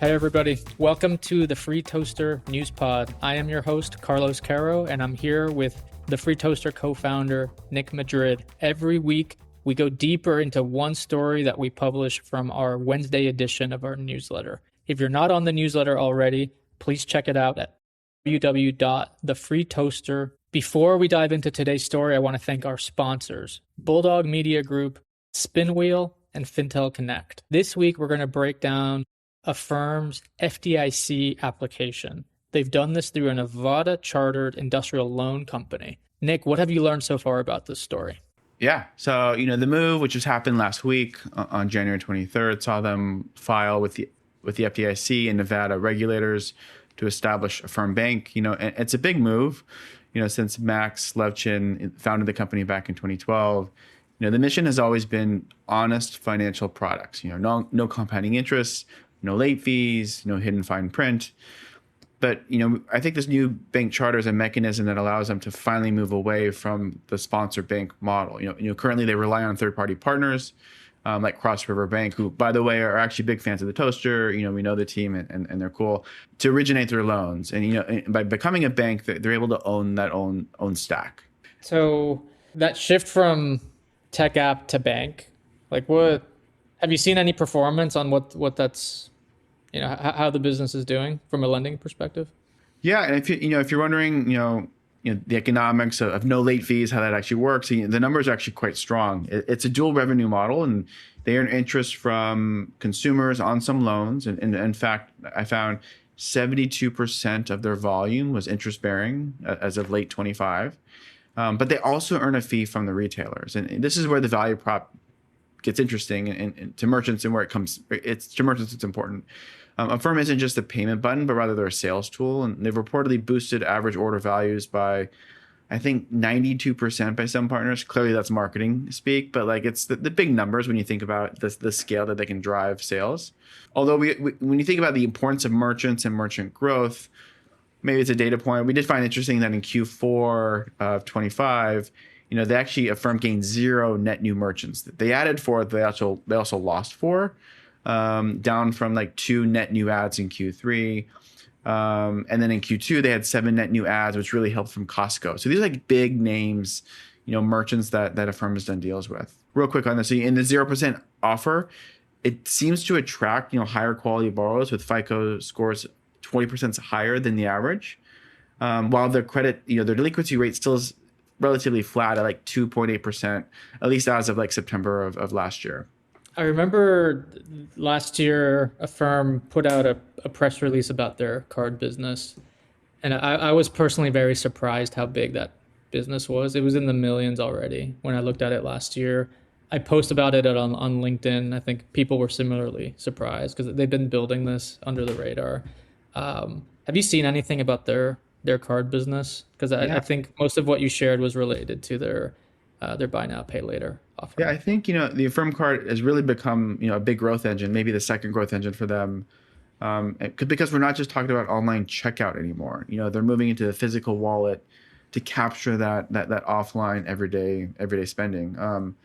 Hey everybody, welcome to the Free Toaster News Pod. I am your host, Caro, and I'm here with the Free Toaster co-founder, Nick Madrid. Every week, we go deeper into one story that we publish from our Wednesday edition of our newsletter. If you're not on the newsletter already, please check it out at www.thefreetoaster. Before we dive into today's story, I want to thank our sponsors, Bulldog Media Group, Spinwheel, and Fintel Connect. This week, we're going to break down Affirm's FDIC application. They've done this through a Nevada chartered industrial loan company. Nick, what have you learned so far about this story? Yeah. So, the move, which just happened last week on January 23rd, saw them file with the FDIC and Nevada regulators to establish Affirm Bank. And it's a big move, since Max Levchin founded the company back in 2012. The mission has always been honest financial products, no compounding interest, no late fees, no hidden fine print. But, I think this new bank charter is a mechanism that allows them to finally move away from the sponsor bank model. Currently they rely on third-party partners like Cross River Bank, who, by the way, are actually big fans of the toaster. We know the team and they're cool, to originate their loans. And, by becoming a bank, they're able to own that own stack. So that shift from tech app to bank, what have you seen any performance on what that's, how the business is doing from a lending perspective? Yeah, and if you're wondering, the economics of no late fees, how that actually works, the numbers are actually quite strong. It's a dual revenue model, and they earn interest from consumers on some loans. And in fact, I found 72% of their volume was interest bearing as of late 25. But they also earn a fee from the retailers, and this is where the value prop gets interesting, and to merchants, and where it's to merchants, it's important. Affirm isn't just a payment button, but rather they're a sales tool, and they've reportedly boosted average order values by, I think, 92% by some partners. Clearly, that's marketing speak, but it's the big numbers when you think about the scale that they can drive sales. Although when you think about the importance of merchants and merchant growth, maybe it's a data point. We did find interesting that in Q4 of 25, they actually Affirm gained 0 net new merchants. They added 4, they also lost 4, down from 2 net new ads in Q3. And then in Q2, they had 7 net new ads, which really helped from Costco. So these are big names, merchants that Affirm has done deals with. Real quick on this, so in the 0% offer, it seems to attract, higher quality borrowers with FICO scores 20% higher than the average. While their credit, their delinquency rate still is relatively flat at 2.8%, at least as of September of last year. I remember last year, Affirm put out a press release about their card business. And I was personally very surprised how big that business was. It was in the millions already when I looked at it last year. I post about it on LinkedIn. I think people were similarly surprised because they've been building this under the radar. Have you seen anything about their card business? Because I think most of what you shared was related to their buy now, pay later offer. Yeah, I think, the Affirm card has really become, a big growth engine, maybe the second growth engine for them. Because we're not just talking about online checkout anymore. They're moving into the physical wallet to capture that offline everyday spending. I'm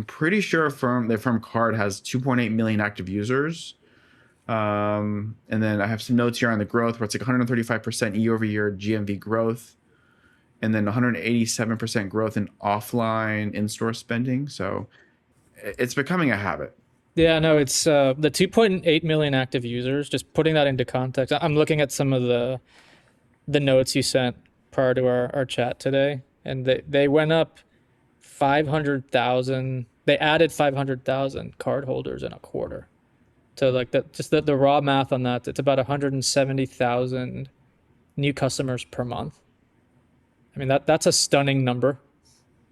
pretty sure the Affirm card has 2.8 million active users. And then I have some notes here on the growth, where it's 135% year-over-year GMV growth, and then 187% growth in offline in-store spending. So it's becoming a habit. Yeah, no, it's the 2.8 million active users. Just putting that into context, I'm looking at some of the notes you sent prior to our chat today, and they went up 500,000. They added 500,000 card holders in a quarter. So the raw math on that, it's about 170,000 new customers per month. I mean, that's a stunning number.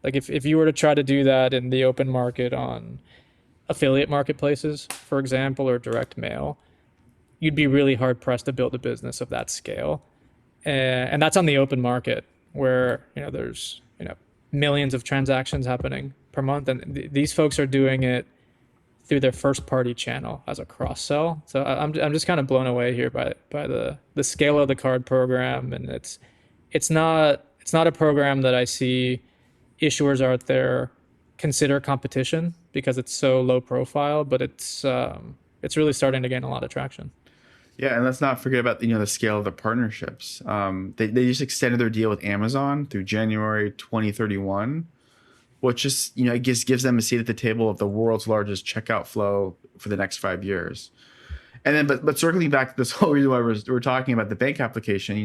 If you were to try to do that in the open market on affiliate marketplaces, for example, or direct mail, you'd be really hard pressed to build a business of that scale. And that's on the open market, where there's millions of transactions happening per month, and these folks are doing it through their first party channel as a cross sell. So I'm just kind of blown away here by the scale of the card program, and it's not a program that I see issuers out there consider competition because it's so low profile, but it's really starting to gain a lot of traction. Yeah, and let's not forget about the scale of the partnerships. They just extended their deal with Amazon through January 2031, which just it gives them a seat at the table of the world's largest checkout flow for the next 5 years. And then, but circling back to this whole reason why we're talking about the bank application,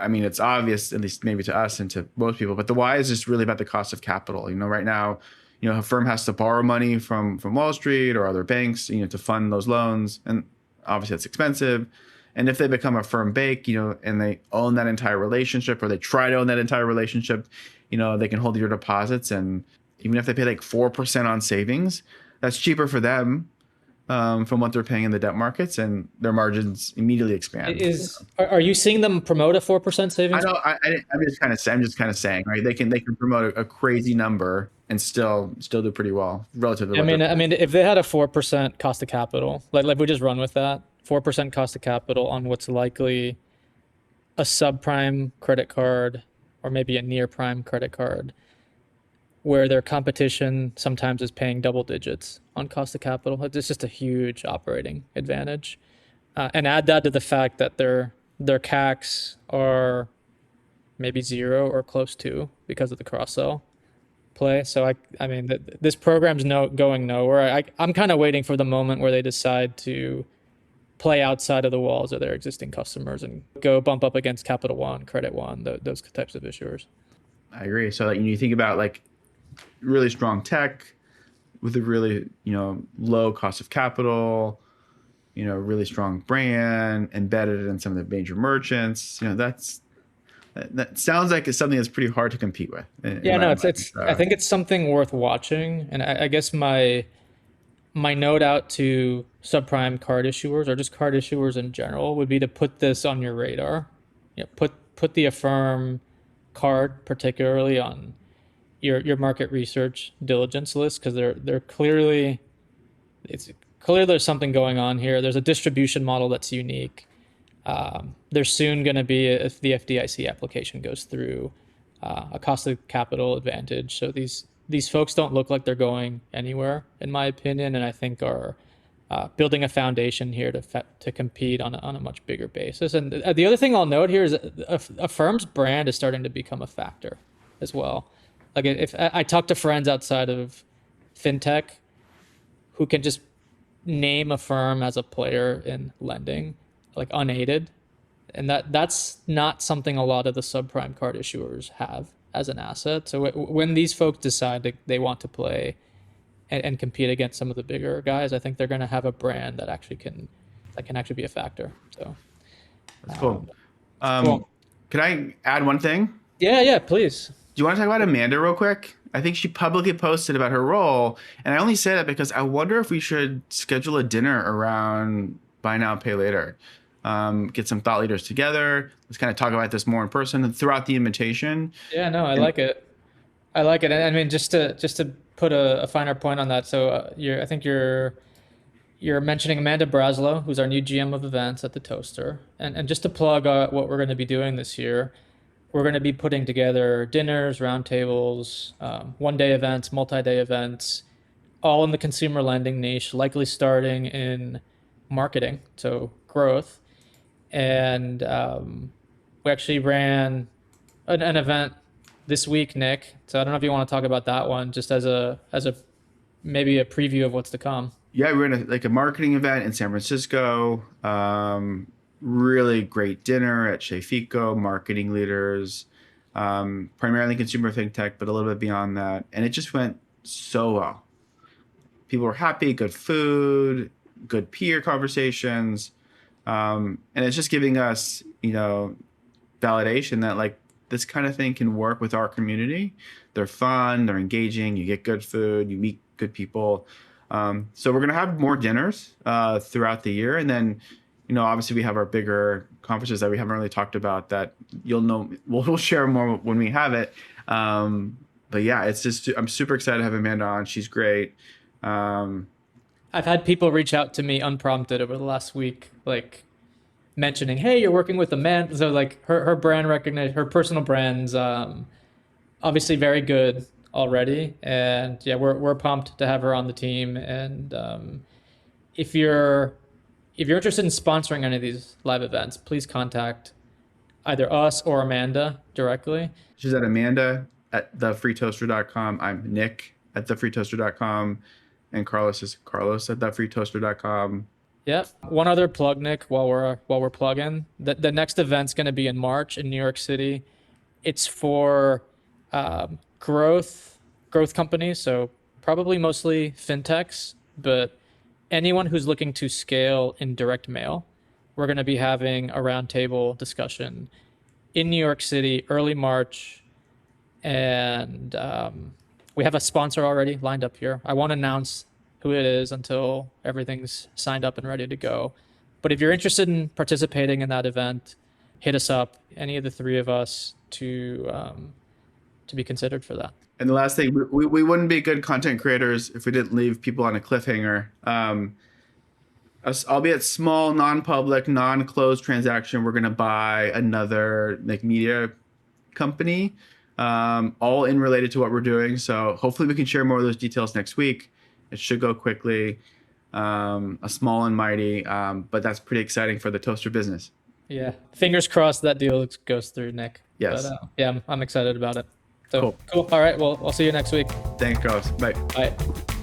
I mean, it's obvious, at least maybe to us and to most people, but the why is just really about the cost of capital. Right now, a firm has to borrow money from Wall Street or other banks, to fund those loans, and obviously that's expensive. And if they become a firm bank, and they own that entire relationship, or they try to own that entire relationship, they can hold your deposits, and even if they pay like 4% on savings, that's cheaper for them from what they're paying in the debt markets, and their margins immediately expand. Are you seeing them promote a 4% I savings? don't. I'm just kind of saying, right? They can promote a crazy number and still do pretty well relative to I what they're. mean, I mean, if they had a 4% cost of capital, like we just run with that, 4% cost of capital on what's likely a subprime credit card or maybe a near prime credit card, where their competition sometimes is paying double digits on cost of capital. It's just a huge operating advantage. And add that to the fact that their CACs are maybe zero or close to because of the cross sell play. So I mean, this program's going nowhere. I'm kind of waiting for the moment where they decide to play outside of the walls of their existing customers and go bump up against Capital One, Credit One, those types of issuers. I agree. So like, you think about like really strong tech with a really low cost of capital, really strong brand embedded in some of the major merchants. That sounds like it's something that's pretty hard to compete with. In Yeah, my no, mind. I think it's something worth watching, and I guess my note out to subprime card issuers or just card issuers in general would be to put this on your radar. Put the Affirm card particularly on your market research diligence list, because they're clearly it's clear there's something going on here. There's a distribution model that's unique. There's soon going to be, if the FDIC application goes through, a cost of capital advantage. So these folks don't look like they're going anywhere, in my opinion, and I think are building a foundation here to compete on a much bigger basis. And the other thing I'll note here is a firm's brand is starting to become a factor as well. Like if I talk to friends outside of fintech who can just name a firm as a player in lending, like unaided, and that's not something a lot of the subprime card issuers have as an asset. So when these folks decide they want to play and compete against some of the bigger guys, I think they're going to have a brand that can actually be a factor. So That's cool. cool. Can I add one thing? Yeah, please. Do you want to talk about Amanda real quick? I think she publicly posted about her role, and I only say that because I wonder if we should schedule a dinner around buy now, pay later. Get some thought leaders together. Let's kind of talk about this more in person and throughout the invitation. Yeah, no, I And like it. I like it. And I mean, just to put a finer point on that. So I think you're mentioning Amanda Braslow, who's our new GM of events at the Toaster. And just to plug what we're going to be doing this year, we're going to be putting together dinners, roundtables, one-day events, multi-day events, all in the consumer lending niche, likely starting in marketing, so growth. And we actually ran an event this week, Nick. So I don't know if you want to talk about that one, just as a maybe a preview of what's to come. yeah, we were in a marketing event in San Francisco. Really great dinner at Chez Fico, marketing leaders, primarily consumer fintech, but a little bit beyond that. And it just went so well. People were happy, good food, good peer conversations. And it's just giving us, validation that like this kind of thing can work with our community. They're fun, they're engaging, you get good food, you meet good people. So we're gonna have more dinners throughout the year, and then obviously we have our bigger conferences that we haven't really talked about that you'll know. We'll share more when we have it. But yeah, it's just I'm super excited to have Amanda on. She's great. I've had people reach out to me unprompted over the last week, like mentioning, "Hey, you're working with Amanda." So like her brand recognition, her personal brand's obviously very good already, and yeah, we're pumped to have her on the team. And if you're if you're interested in sponsoring any of these live events, please contact either us or Amanda directly. She's at Amanda at thefreetoaster.com. I'm Nick at thefreetoaster.com. And Carlos is Carlos at thefreetoaster.com. Yeah. One other plug, Nick, while we're plugging. The next event's going to be in March in New York City. It's for growth companies, so probably mostly fintechs, but anyone who's looking to scale in direct mail. We're going to be having a roundtable discussion in New York City early March, and we have a sponsor already lined up here. I won't announce who it is until everything's signed up and ready to go. But if you're interested in participating in that event, hit us up, any of the three of us, to be considered for that. And the last thing, we wouldn't be good content creators if we didn't leave people on a cliffhanger. Albeit small, non-public, non-closed transaction, we're going to buy another media company, all in related to what we're doing. So hopefully we can share more of those details next week. It should go quickly, a small and mighty, but that's pretty exciting for the toaster business. Yeah, fingers crossed that deal goes through, Nick. Yes. But, yeah, I'm excited about it. So Cool. All right, well, I'll see you next week. Thanks, Carlos. Bye. Bye.